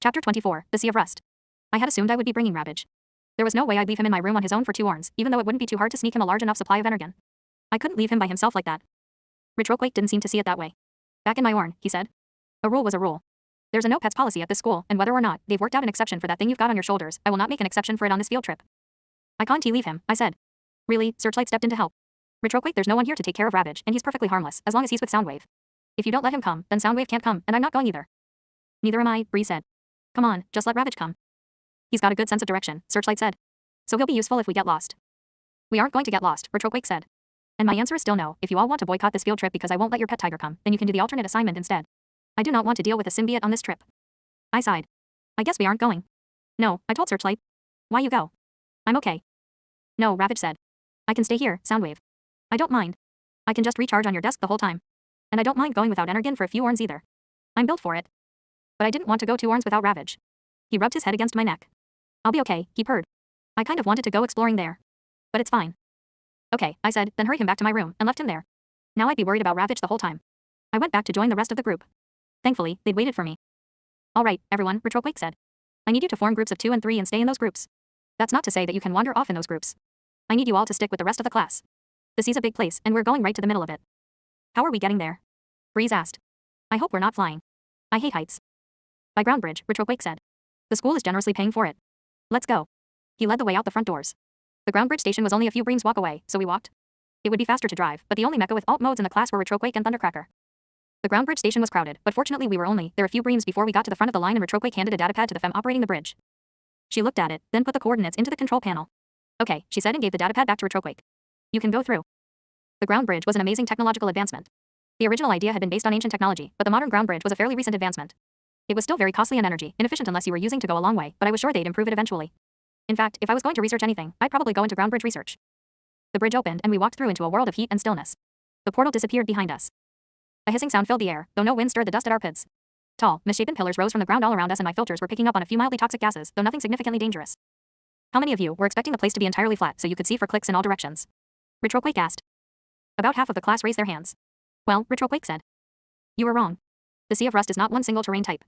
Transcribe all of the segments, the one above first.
Chapter 24, The Sea of Rust. I had assumed I would be bringing Ravage. There was no way I'd leave him in my room on his own for 2 orns, even though it wouldn't be too hard to sneak him a large enough supply of energon. I couldn't leave him by himself like that. Retroquake didn't seem to see it that way. Back in my orn, he said. A rule was a rule. There's a no pets policy at this school, and whether or not they've worked out an exception for that thing you've got on your shoulders, I will not make an exception for it on this field trip. I can't leave him, I said. Really? Searchlight stepped in to help. Retroquake, there's no one here to take care of Ravage, and he's perfectly harmless, as long as he's with Soundwave. If you don't let him come, then Soundwave can't come, and I'm not going either. Neither am I, Bree said. Come on, just let Ravage come. He's got a good sense of direction, Searchlight said. So he'll be useful if we get lost. We aren't going to get lost, Retroquake said. And my answer is still no. If you all want to boycott this field trip because I won't let your pet tiger come, then you can do the alternate assignment instead. I do not want to deal with a symbiote on this trip. I sighed. I guess we aren't going. No, I told Searchlight. Why you go? I'm okay. No, Ravage said. I can stay here, Soundwave. I don't mind. I can just recharge on your desk the whole time. And I don't mind going without energon for a few orns either. I'm built for it. But I didn't want to go 2 orns without Ravage. He rubbed his head against my neck. I'll be okay, he purred. I kind of wanted to go exploring there. But it's fine. Okay, I said, then hurried him back to my room and left him there. Now I'd be worried about Ravage the whole time. I went back to join the rest of the group. Thankfully, they'd waited for me. All right, everyone, Retroquake said. I need you to form groups of 2 and 3 and stay in those groups. That's not to say that you can wander off in those groups. I need you all to stick with the rest of the class. The sea's a big place, and we're going right to the middle of it. How are we getting there? Breeze asked. I hope we're not flying. I hate heights. By ground bridge, Retroquake said. The school is generously paying for it. Let's go. He led the way out the front doors. The ground bridge station was only a few breams walk away, so we walked. It would be faster to drive, but the only mecha with alt modes in the class were Retroquake and Thundercracker. The ground bridge station was crowded, but fortunately we were only there a few breams before we got to the front of the line and Retroquake handed a datapad to the femme operating the bridge. She looked at it, then put the coordinates into the control panel. Okay, she said and gave the datapad back to Retroquake. You can go through. The ground bridge was an amazing technological advancement. The original idea had been based on ancient technology, but the modern ground bridge was a fairly recent advancement. It was still very costly and energy inefficient unless you were using to go a long way, but I was sure they'd improve it eventually. In fact, if I was going to research anything, I'd probably go into ground bridge research. The bridge opened and we walked through into a world of heat and stillness. The portal disappeared behind us. A hissing sound filled the air, though no wind stirred the dust at our pits. Tall, misshapen pillars rose from the ground all around us and my filters were picking up on a few mildly toxic gases, though nothing significantly dangerous. How many of you were expecting the place to be entirely flat so you could see for clicks in all directions? Retroquake asked. About half of the class raised their hands. Well, Retroquake said. You were wrong. The Sea of Rust is not one single terrain type.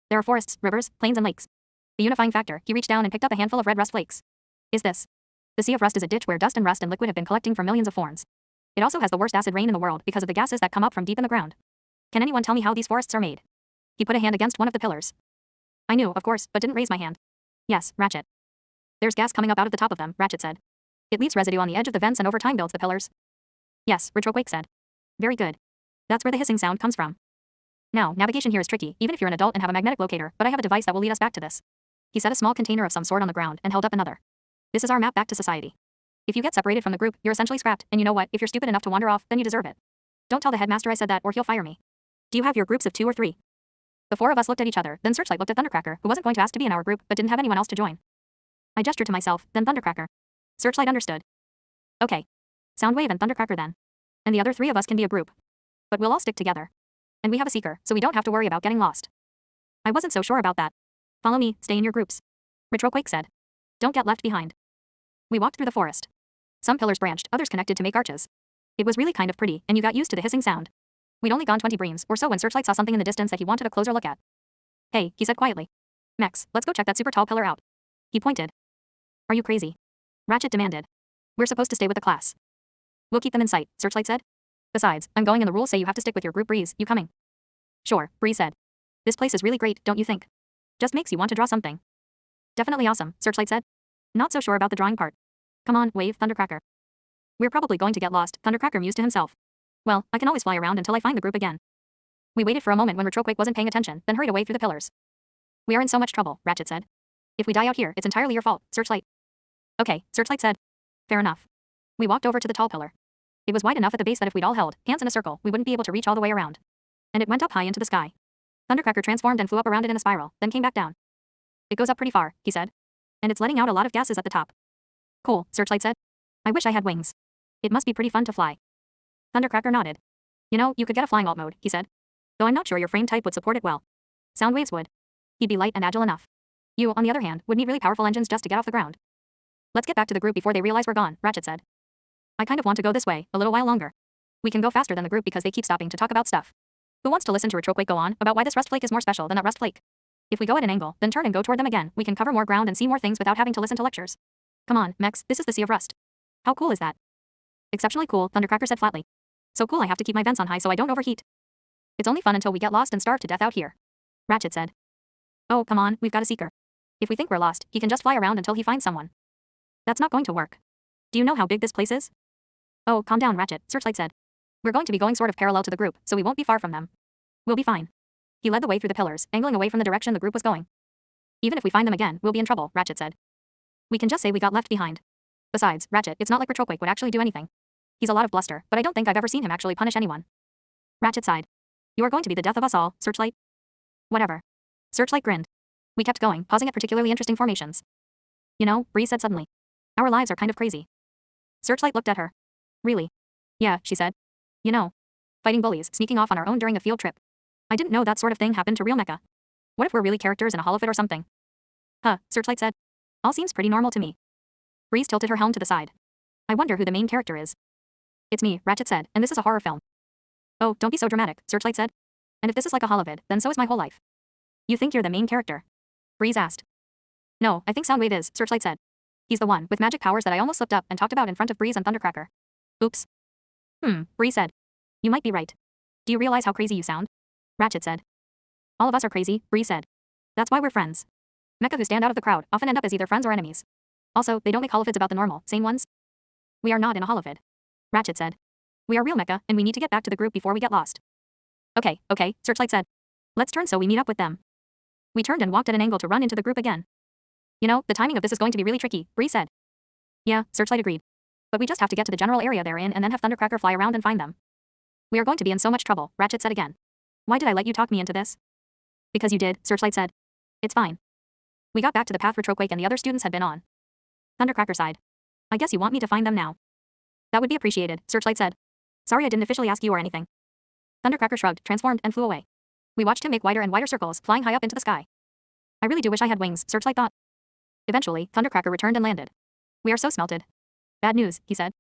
There are forests, rivers, plains and lakes. The unifying factor, he reached down and picked up a handful of red rust flakes. Is this? The Sea of Rust is a ditch where dust and rust and liquid have been collecting for millions of forns. It also has the worst acid rain in the world because of the gases that come up from deep in the ground. Can anyone tell me how these forests are made? He put a hand against one of the pillars. I knew, of course, but didn't raise my hand. Yes, Ratchet. There's gas coming up out of the top of them, Ratchet said. It leaves residue on the edge of the vents and over time builds the pillars. Yes, Retroquake said. Very good. That's where the hissing sound comes from. Now, navigation here is tricky, even if you're an adult and have a magnetic locator, but I have a device that will lead us back to this. He set a small container of some sort on the ground and held up another. This is our map back to society. If you get separated from the group, you're essentially scrapped, and you know what, if you're stupid enough to wander off, then you deserve it. Don't tell the headmaster I said that or he'll fire me. Do you have your groups of 2 or 3? The 4 of us looked at each other, then Searchlight looked at Thundercracker, who wasn't going to ask to be in our group, but didn't have anyone else to join. I gestured to myself, then Thundercracker. Searchlight understood. Okay. Soundwave and Thundercracker then. And the other 3 of us can be a group. But we'll all stick together. And we have a seeker, so we don't have to worry about getting lost. I wasn't so sure about that. Follow me, stay in your groups. Retroquake said. Don't get left behind. We walked through the forest. Some pillars branched, others connected to make arches. It was really kind of pretty, and you got used to the hissing sound. We'd only gone 20 breams or so when Searchlight saw something in the distance that he wanted a closer look at. Hey, he said quietly. Mex, let's go check that super tall pillar out. He pointed. Are you crazy? Ratchet demanded. We're supposed to stay with the class. We'll keep them in sight, Searchlight said. Besides, I'm going and the rules say you have to stick with your group. Breeze, you coming? Sure, Bree said. This place is really great, don't you think? Just makes you want to draw something. Definitely awesome, Searchlight said. Not so sure about the drawing part. Come on, Wave, Thundercracker. We're probably going to get lost, Thundercracker mused to himself. Well, I can always fly around until I find the group again. We waited for a moment when Retroquake wasn't paying attention, then hurried away through the pillars. We are in so much trouble, Ratchet said. If we die out here, it's entirely your fault, Searchlight. Okay, Searchlight said. Fair enough. We walked over to the tall pillar. It was wide enough at the base that if we'd all held hands in a circle, we wouldn't be able to reach all the way around. And it went up high into the sky. Thundercracker transformed and flew up around it in a spiral, then came back down. It goes up pretty far, he said. And it's letting out a lot of gases at the top. Cool, Searchlight said. I wish I had wings. It must be pretty fun to fly. Thundercracker nodded. You know, you could get a flying alt mode, he said. Though I'm not sure your frame type would support it well. Soundwaves would. He'd be light and agile enough. You, on the other hand, would need really powerful engines just to get off the ground. Let's get back to the group before they realize we're gone, Ratchet said. I kind of want to go this way, a little while longer. We can go faster than the group because they keep stopping to talk about stuff. Who wants to listen to Retroquake go on about why this rust flake is more special than that rust flake? If we go at an angle, then turn and go toward them again, we can cover more ground and see more things without having to listen to lectures. Come on, Mex, this is the Sea of Rust. How cool is that? Exceptionally cool, Thundercracker said flatly. So cool I have to keep my vents on high so I don't overheat. It's only fun until we get lost and starve to death out here. Ratchet said. Oh, come on, we've got a seeker. If we think we're lost, he can just fly around until he finds someone. That's not going to work. Do you know how big this place is? Oh, calm down, Ratchet, Searchlight said. We're going to be going sort of parallel to the group, so we won't be far from them. We'll be fine. He led the way through the pillars, angling away from the direction the group was going. Even if we find them again, we'll be in trouble, Ratchet said. We can just say we got left behind. Besides, Ratchet, it's not like Retroquake would actually do anything. He's a lot of bluster, but I don't think I've ever seen him actually punish anyone. Ratchet sighed. You are going to be the death of us all, Searchlight. Whatever. Searchlight grinned. We kept going, pausing at particularly interesting formations. You know, Breeze said suddenly. Our lives are kind of crazy. Searchlight looked at her. Really? Yeah, she said. You know. Fighting bullies, sneaking off on our own during a field trip. I didn't know that sort of thing happened to real mecha. What if we're really characters in a holofit or something? Huh, Searchlight said. All seems pretty normal to me. Breeze tilted her helm to the side. I wonder who the main character is. It's me, Ratchet said, and this is a horror film. Oh, don't be so dramatic, Searchlight said. And if this is like a holovid, then so is my whole life. You think you're the main character? Breeze asked. No, I think Soundwave is, Searchlight said. He's the one with magic powers that I almost slipped up and talked about in front of Breeze and Thundercracker. Oops. Breeze said. You might be right. Do you realize how crazy you sound? Ratchet said. All of us are crazy, Breeze said. That's why we're friends. Mecha who stand out of the crowd often end up as either friends or enemies. Also, they don't make holovids about the normal, same ones. We are not in a holovid. Ratchet said. We are real mecha, and we need to get back to the group before we get lost. Okay, Searchlight said. Let's turn so we meet up with them. We turned and walked at an angle to run into the group again. You know, the timing of this is going to be really tricky, Breeze said. Yeah, Searchlight agreed. But we just have to get to the general area they're in and then have Thundercracker fly around and find them. We are going to be in so much trouble, Ratchet said again. Why did I let you talk me into this? Because you did, Searchlight said. It's fine. We got back to the path Retroquake and the other students had been on. Thundercracker sighed. I guess you want me to find them now. That would be appreciated, Searchlight said. Sorry I didn't officially ask you or anything. Thundercracker shrugged, transformed, and flew away. We watched him make wider and wider circles, flying high up into the sky. I really do wish I had wings, Searchlight thought. Eventually, Thundercracker returned and landed. We are so smelted. Bad news, he said.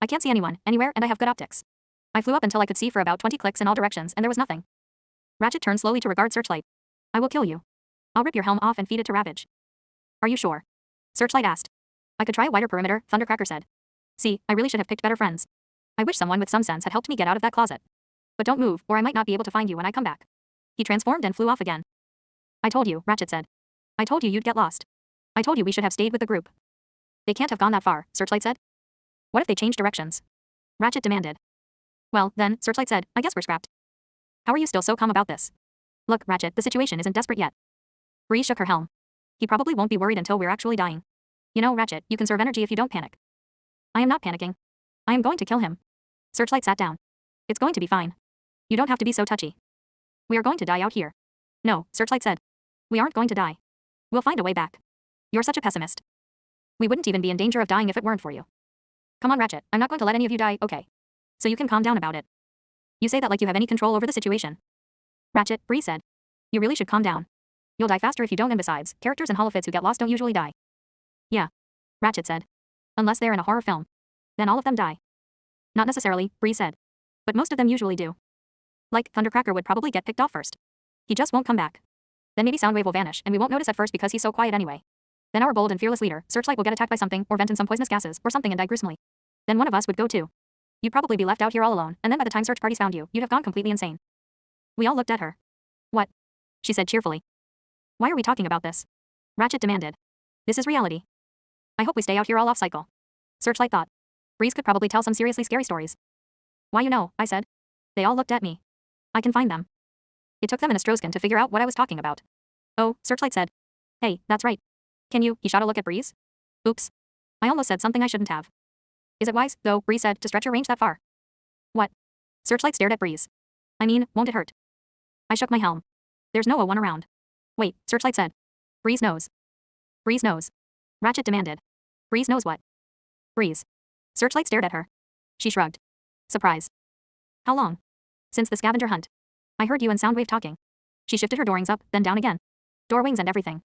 I can't see anyone, anywhere, and I have good optics. I flew up until I could see for about 20 clicks in all directions, and there was nothing. Ratchet turned slowly to regard Searchlight. I will kill you. I'll rip your helm off and feed it to Ravage. Are you sure? Searchlight asked. I could try a wider perimeter, Thundercracker said. See, I really should have picked better friends. I wish someone with some sense had helped me get out of that closet. But don't move, or I might not be able to find you when I come back. He transformed and flew off again. I told you, Ratchet said. I told you you'd get lost. I told you we should have stayed with the group. They can't have gone that far, Searchlight said. What if they changed directions? Ratchet demanded. Well, then, Searchlight said, I guess we're scrapped. How are you still so calm about this? Look, Ratchet, the situation isn't desperate yet. Breeze shook her helm. He probably won't be worried until we're actually dying. You know, Ratchet, you conserve energy if you don't panic. I am not panicking. I am going to kill him. Searchlight sat down. It's going to be fine. You don't have to be so touchy. We are going to die out here. No, Searchlight said. We aren't going to die. We'll find a way back. You're such a pessimist. We wouldn't even be in danger of dying if it weren't for you. Come on, Ratchet, I'm not going to let any of you die, okay? So you can calm down about it. You say that like you have any control over the situation. Ratchet, Breeze said. You really should calm down. You'll die faster if you don't, and besides, characters in holofids who get lost don't usually die. Yeah. Ratchet said. Unless they're in a horror film. Then all of them die. Not necessarily, Breeze said. But most of them usually do. Like, Thundercracker would probably get picked off first. He just won't come back. Then maybe Soundwave will vanish, and we won't notice at first because he's so quiet anyway. Then our bold and fearless leader, Searchlight, will get attacked by something, or vent in some poisonous gases, or something and die gruesomely. Then one of us would go too. You'd probably be left out here all alone, and then by the time search parties found you, you'd have gone completely insane. We all looked at her. What? She said cheerfully. Why are we talking about this? Ratchet demanded. This is reality. I hope we stay out here all off cycle. Searchlight thought. Breeze could probably tell some seriously scary stories. Why, you know, I said. They all looked at me. I can find them. It took them an Astroscan to figure out what I was talking about. Oh, Searchlight said. Hey, that's right. Can you? He shot a look at Breeze. Oops. I almost said something I shouldn't have. Is it wise, though, Breeze said, to stretch your range that far? What? Searchlight stared at Breeze. I mean, won't it hurt? I shook my helm. There's no one around. Wait, Searchlight said. Breeze knows. Breeze knows. Ratchet demanded. Breeze knows what? Breeze. Searchlight stared at her. She shrugged. Surprise. How long? Since the scavenger hunt. I heard you and Soundwave talking. She shifted her door wings up, then down again. Door wings and everything.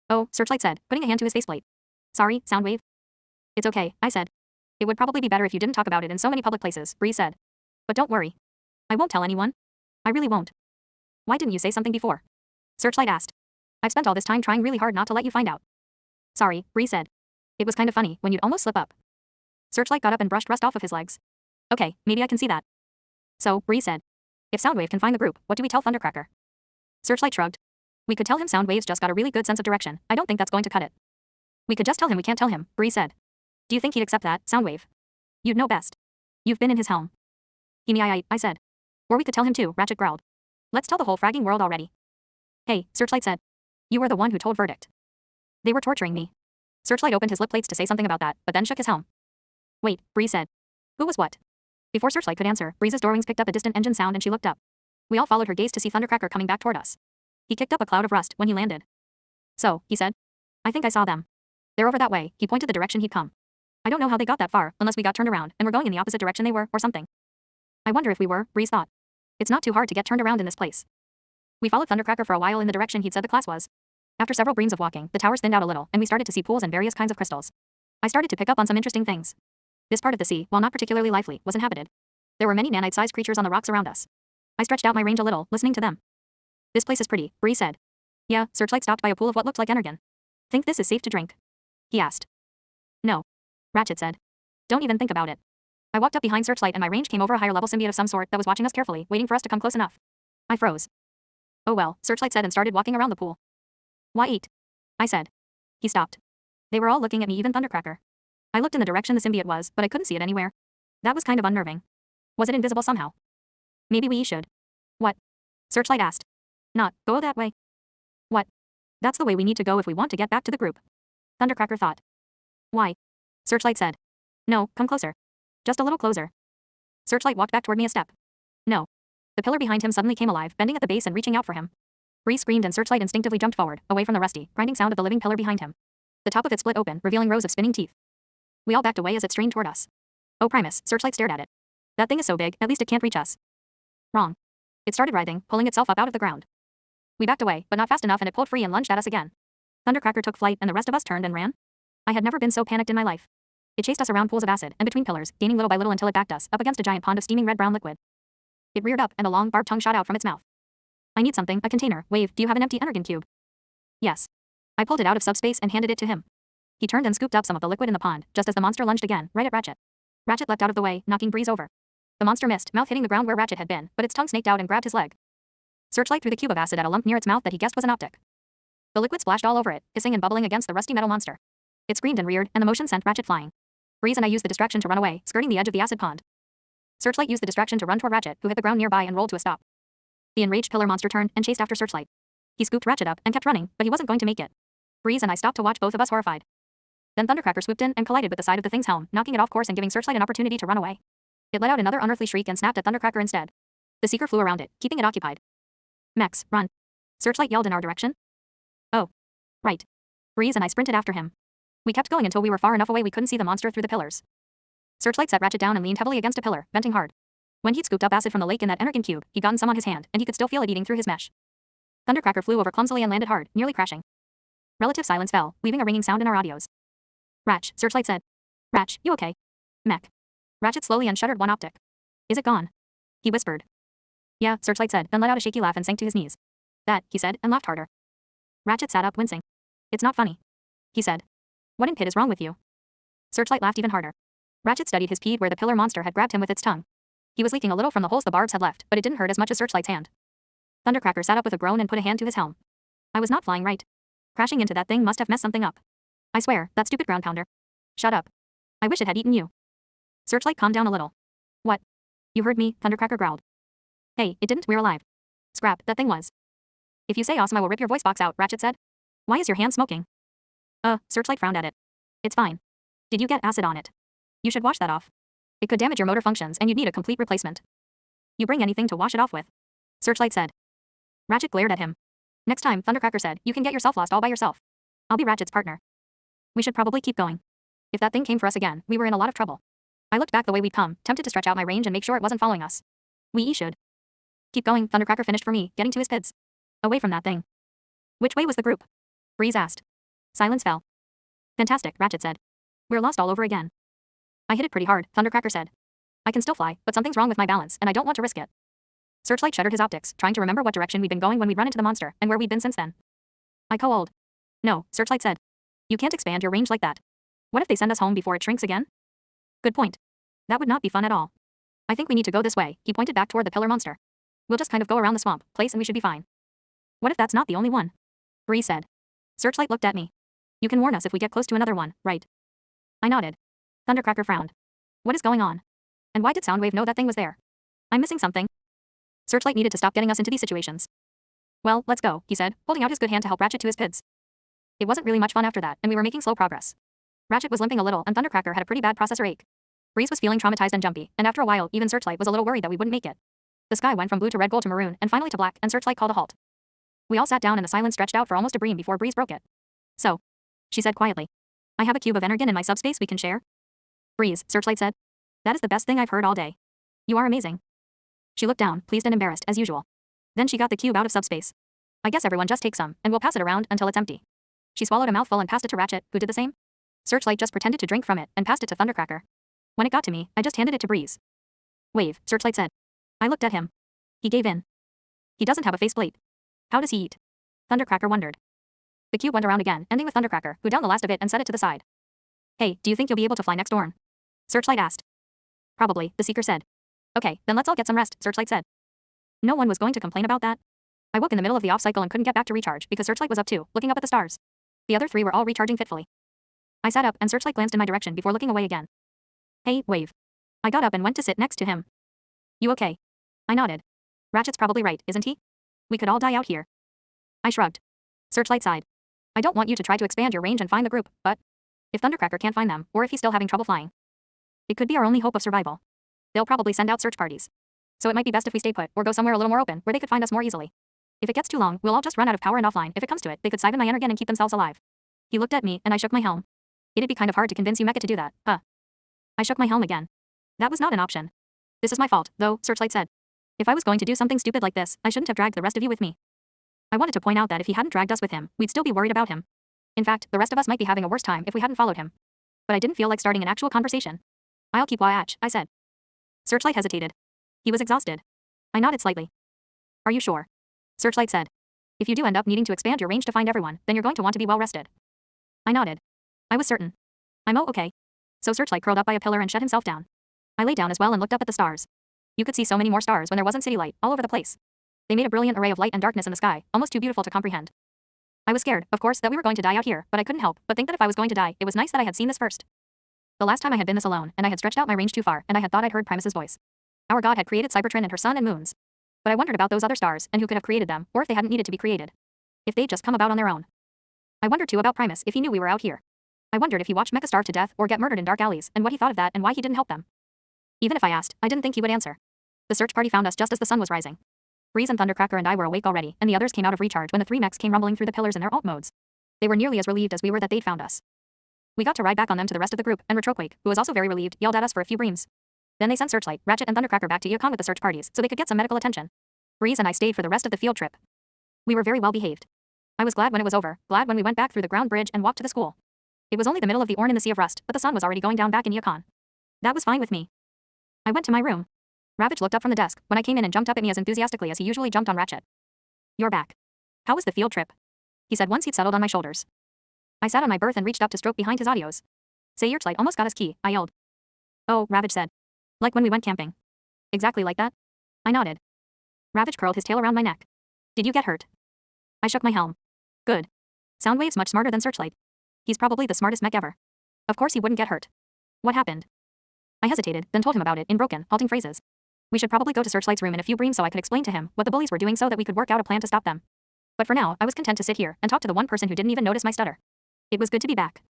Oh, Searchlight said, putting a hand to his faceplate. Sorry, Soundwave. It's okay, I said. It would probably be better if you didn't talk about it in so many public places, Breeze said. But don't worry. I won't tell anyone. I really won't. Why didn't you say something before? Searchlight asked. I've spent all this time trying really hard not to let you find out. Sorry, Bree said. It was kind of funny when you'd almost slip up. Searchlight got up and brushed rust off of his legs. Okay, maybe I can see that. So, Bree said. If Soundwave can find the group, what do we tell Thundercracker? Searchlight shrugged. We could tell him Soundwave's just got a really good sense of direction. I don't think that's going to cut it. We could just tell him we can't tell him, Bree said. Do you think he'd accept that, Soundwave? You'd know best. You've been in his helm. I said. Or we could tell him too, Ratchet growled. Let's tell the whole fragging world already. Hey, Searchlight said. You were the one who told Verdict. They were torturing me. Searchlight opened his lip plates to say something about that, but then shook his helm. Wait, Bree said. Who was what? Before Searchlight could answer, Breeze's door wings picked up a distant engine sound and she looked up. We all followed her gaze to see Thundercracker coming back toward us. He kicked up a cloud of rust when he landed. So, he said. I think I saw them. They're over that way, he pointed the direction he'd come. I don't know how they got that far, unless we got turned around and were going in the opposite direction they were, or something. I wonder if we were, Breeze thought. It's not too hard to get turned around in this place. We followed Thundercracker for a while in the direction he'd said the class was. After several breams of walking, the towers thinned out a little, and we started to see pools and various kinds of crystals. I started to pick up on some interesting things. This part of the sea, while not particularly lively, was inhabited. There were many nanite-sized creatures on the rocks around us. I stretched out my range a little, listening to them. This place is pretty, Bree said. Yeah, Searchlight stopped by a pool of what looked like energon. Think this is safe to drink? He asked. No. Ratchet said. Don't even think about it. I walked up behind Searchlight and my range came over a higher level symbiote of some sort that was watching us carefully, waiting for us to come close enough. I froze. Oh well, Searchlight said and started walking around the pool. Why eat? I said. He stopped. They were all looking at me, even Thundercracker. I looked in the direction the symbiote was, but I couldn't see it anywhere. That was kind of unnerving. Was it invisible somehow? Maybe we should. What? Searchlight asked. Not go that way. What? That's the way we need to go if we want to get back to the group. Thundercracker thought. Why? Searchlight said. No, come closer. Just a little closer. Searchlight walked back toward me a step. No. The pillar behind him suddenly came alive, bending at the base and reaching out for him. Bree screamed and Searchlight instinctively jumped forward, away from the rusty, grinding sound of the living pillar behind him. The top of it split open, revealing rows of spinning teeth. We all backed away as it strained toward us. Oh Primus, Searchlight stared at it. That thing is so big, at least it can't reach us. Wrong. It started writhing, pulling itself up out of the ground. We backed away, but not fast enough and it pulled free and lunged at us again. Thundercracker took flight and the rest of us turned and ran. I had never been so panicked in my life. It chased us around pools of acid and between pillars, gaining little by little until it backed us up against a giant pond of steaming red-brown liquid. It reared up and a long, barbed tongue shot out from its mouth. I need something, a container. Wave, do you have an empty energon cube? Yes. I pulled it out of subspace and handed it to him. He turned and scooped up some of the liquid in the pond, just as the monster lunged again, right at Ratchet. Ratchet leapt out of the way, knocking Breeze over. The monster missed, mouth hitting the ground where Ratchet had been, but its tongue snaked out and grabbed his leg. Searchlight threw the cube of acid at a lump near its mouth that he guessed was an optic. The liquid splashed all over it, hissing and bubbling against the rusty metal monster. It screamed and reared, and the motion sent Ratchet flying. Breeze and I used the distraction to run away, skirting the edge of the acid pond. Searchlight used the distraction to run toward Ratchet, who hit the ground nearby and rolled to a stop. The enraged pillar monster turned and chased after Searchlight. He scooped Ratchet up and kept running, but he wasn't going to make it. Breeze and I stopped to watch, both of us horrified. Then Thundercracker swooped in and collided with the side of the thing's helm, knocking it off course and giving Searchlight an opportunity to run away. It let out another unearthly shriek and snapped at Thundercracker instead. The Seeker flew around it, keeping it occupied. Mex, run. Searchlight yelled in our direction. Oh. Right. Breeze and I sprinted after him. We kept going until we were far enough away we couldn't see the monster through the pillars. Searchlight set Ratchet down and leaned heavily against a pillar, venting hard. When he'd scooped up acid from the lake in that energon cube, he'd gotten some on his hand, and he could still feel it eating through his mesh. Thundercracker flew over clumsily and landed hard, nearly crashing. Relative silence fell, leaving a ringing sound in our audios. Ratch, Searchlight said. Ratch, you okay? Mech. Ratchet slowly unshuttered one optic. Is it gone? He whispered. Yeah, Searchlight said, then let out a shaky laugh and sank to his knees. That, he said, and laughed harder. Ratchet sat up, wincing. It's not funny. He said. What in pit is wrong with you? Searchlight laughed even harder. Ratchet studied his peed where the pillar monster had grabbed him with its tongue. He was leaking a little from the holes the barbs had left, but it didn't hurt as much as Searchlight's hand. Thundercracker sat up with a groan and put a hand to his helm. I was not flying right. Crashing into that thing must have messed something up. I swear, that stupid ground pounder. Shut up. I wish it had eaten you. Searchlight calmed down a little. What? You heard me, Thundercracker growled. Hey, it didn't, we're alive. Scrap, that thing was. If you say awesome I will rip your voice box out, Ratchet said. Why is your hand smoking? Searchlight frowned at it. It's fine. Did you get acid on it? You should wash that off. It could damage your motor functions and you'd need a complete replacement. You bring anything to wash it off with. Searchlight said. Ratchet glared at him. Next time, Thundercracker said, you can get yourself lost all by yourself. I'll be Ratchet's partner. We should probably keep going. If that thing came for us again, we were in a lot of trouble. I looked back the way we'd come, tempted to stretch out my range and make sure it wasn't following us. We should. Keep going, Thundercracker finished for me, getting to his pids. Away from that thing. Which way was the group? Breeze asked. Silence fell. Fantastic, Ratchet said. We're lost all over again. I hit it pretty hard, Thundercracker said. I can still fly, but something's wrong with my balance, and I don't want to risk it. Searchlight shuttered his optics, trying to remember what direction we'd been going when we'd run into the monster, and where we'd been since then. I called. No, Searchlight said. You can't expand your range like that. What if they send us home before it shrinks again? Good point. That would not be fun at all. I think we need to go this way. He pointed back toward the pillar monster. We'll just kind of go around the swamp place and we should be fine. What if that's not the only one? Bree said. Searchlight looked at me. You can warn us if we get close to another one, right? I nodded. Thundercracker frowned. What is going on? And why did Soundwave know that thing was there? I'm missing something. Searchlight needed to stop getting us into these situations. Well, let's go, he said, holding out his good hand to help Ratchet to his PIDs. It wasn't really much fun after that, and we were making slow progress. Ratchet was limping a little, and Thundercracker had a pretty bad processor ache. Breeze was feeling traumatized and jumpy, and after a while, even Searchlight was a little worried that we wouldn't make it. The sky went from blue to red, gold to maroon, and finally to black, and Searchlight called a halt. We all sat down and the silence stretched out for almost a bream before Breeze broke it. So, she said quietly. I have a cube of energon in my subspace we can share? Breeze, Searchlight said. That is the best thing I've heard all day. You are amazing. She looked down, pleased and embarrassed, as usual. Then she got the cube out of subspace. I guess everyone just take some, and we'll pass it around until it's empty. She swallowed a mouthful and passed it to Ratchet, who did the same. Searchlight just pretended to drink from it and passed it to Thundercracker. When it got to me, I just handed it to Breeze. Wave, Searchlight said. I looked at him. He gave in. He doesn't have a faceplate. How does he eat? Thundercracker wondered. The cube went around again, ending with Thundercracker, who downed the last of it and set it to the side. Hey, do you think you'll be able to fly next Dorn? Searchlight asked. Probably, the Seeker said. Okay, then let's all get some rest, Searchlight said. No one was going to complain about that. I woke in the middle of the off cycle and couldn't get back to recharge because Searchlight was up too, looking up at the stars. The other three were all recharging fitfully. I sat up and Searchlight glanced in my direction before looking away again. Hey, Wave. I got up and went to sit next to him. You okay? I nodded. Ratchet's probably right, isn't he? We could all die out here. I shrugged. Searchlight sighed. I don't want you to try to expand your range and find the group, but if Thundercracker can't find them, or if he's still having trouble flying, it could be our only hope of survival. They'll probably send out search parties. So it might be best if we stay put, or go somewhere a little more open, where they could find us more easily. If it gets too long, we'll all just run out of power and offline. If it comes to it, they could siphon my energon and keep themselves alive. He looked at me, and I shook my helm. It'd be kind of hard to convince you Mecha to do that, huh? I shook my helm again. That was not an option. This is my fault, though, Searchlight said. If I was going to do something stupid like this, I shouldn't have dragged the rest of you with me. I wanted to point out that if he hadn't dragged us with him, we'd still be worried about him. In fact, the rest of us might be having a worse time if we hadn't followed him. But I didn't feel like starting an actual conversation. I'll keep watch, I said. Searchlight hesitated. He was exhausted. I nodded slightly. Are you sure? Searchlight said. If you do end up needing to expand your range to find everyone, then you're going to want to be well rested. I nodded. I was certain. I'm okay. So Searchlight curled up by a pillar and shut himself down. I lay down as well and looked up at the stars. You could see so many more stars when there wasn't city light, all over the place. They made a brilliant array of light and darkness in the sky, almost too beautiful to comprehend. I was scared, of course, that we were going to die out here, but I couldn't help but think that if I was going to die, it was nice that I had seen this first. The last time I had been this alone, and I had stretched out my range too far, and I had thought I'd heard Primus's voice. Our god had created Cybertron and her sun and moons. But I wondered about those other stars, and who could have created them, or if they hadn't needed to be created. If they'd just come about on their own. I wondered too about Primus, if he knew we were out here. I wondered if he watched Mecha starve to death or get murdered in dark alleys, and what he thought of that and why he didn't help them. Even if I asked, I didn't think he would answer. The search party found us just as the sun was rising. Breeze and Thundercracker and I were awake already, and the others came out of recharge when the three mechs came rumbling through the pillars in their alt modes. They were nearly as relieved as we were that they'd found us. We got to ride back on them to the rest of the group, and Retroquake, who was also very relieved, yelled at us for a few breams. Then they sent Searchlight, Ratchet and Thundercracker back to Yukon with the search parties so they could get some medical attention. Breeze and I stayed for the rest of the field trip. We were very well behaved. I was glad when it was over, glad when we went back through the ground bridge and walked to the school. It was only the middle of the Orn in the Sea of Rust, but the sun was already going down back in Yukon. That was fine with me. I went to my room. Ravage looked up from the desk when I came in and jumped up at me as enthusiastically as he usually jumped on Ratchet. You're back. How was the field trip? He said once he'd settled on my shoulders. I sat on my berth and reached up to stroke behind his audios. Searchlight almost got his key, I yelled. Oh, Ravage said. Like when we went camping. Exactly like that? I nodded. Ravage curled his tail around my neck. Did you get hurt? I shook my helm. Good. Soundwave's much smarter than Searchlight. He's probably the smartest mech ever. Of course he wouldn't get hurt. What happened? I hesitated, then told him about it in broken, halting phrases. We should probably go to Searchlight's room in a few breams so I could explain to him what the bullies were doing so that we could work out a plan to stop them. But for now, I was content to sit here and talk to the one person who didn't even notice my stutter. It was good to be back.